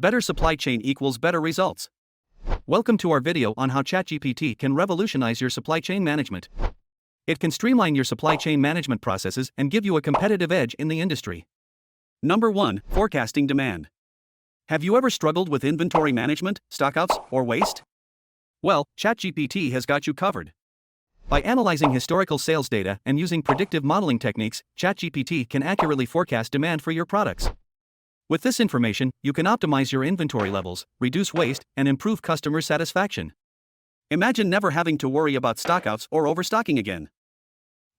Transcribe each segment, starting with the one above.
Better supply chain equals better results. Welcome to our video on how ChatGPT can revolutionize your supply chain management. It can streamline your supply chain management processes and give you a competitive edge in the industry. Number 1. Forecasting demand. Have you ever struggled with inventory management, stockouts, or waste? Well, ChatGPT has got you covered. By analyzing historical sales data and using predictive modeling techniques, ChatGPT can accurately forecast demand for your products. With this information, you can optimize your inventory levels, reduce waste, and improve customer satisfaction. Imagine never having to worry about stockouts or overstocking again.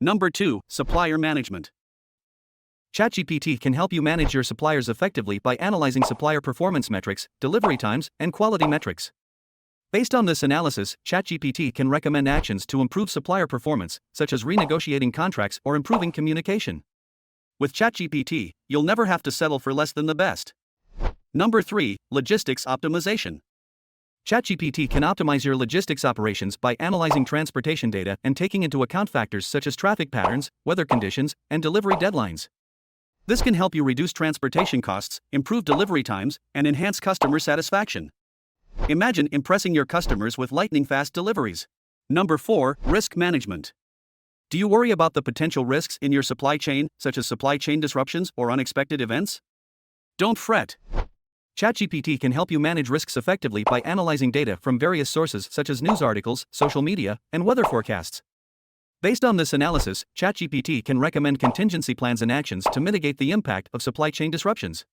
Number 2. Supplier management. ChatGPT can help you manage your suppliers effectively by analyzing supplier performance metrics, delivery times, and quality metrics. Based on this analysis, ChatGPT can recommend actions to improve supplier performance, such as renegotiating contracts or improving communication. With ChatGPT, you'll never have to settle for less than the best. Number 3. Logistics optimization. ChatGPT can optimize your logistics operations by analyzing transportation data and taking into account factors such as traffic patterns, weather conditions, and delivery deadlines. This can help you reduce transportation costs, improve delivery times, and enhance customer satisfaction. Imagine impressing your customers with lightning-fast deliveries. Number 4. Risk management. Do you worry about the potential risks in your supply chain, such as supply chain disruptions or unexpected events? Don't fret. ChatGPT can help you manage risks effectively by analyzing data from various sources such as news articles, social media, and weather forecasts. Based on this analysis, ChatGPT can recommend contingency plans and actions to mitigate the impact of supply chain disruptions.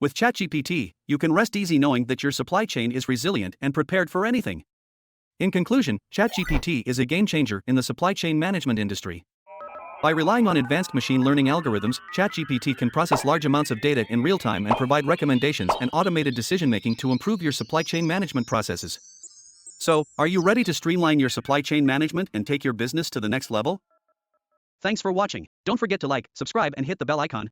With ChatGPT, you can rest easy knowing that your supply chain is resilient and prepared for anything. In conclusion, ChatGPT is a game changer in the supply chain management industry. By relying on advanced machine learning algorithms, ChatGPT can process large amounts of data in real time and provide recommendations and automated decision-making to improve your supply chain management processes. So, are you ready to streamline your supply chain management and take your business to the next level? Thanks for watching. Don't forget to like, subscribe, and hit the bell icon.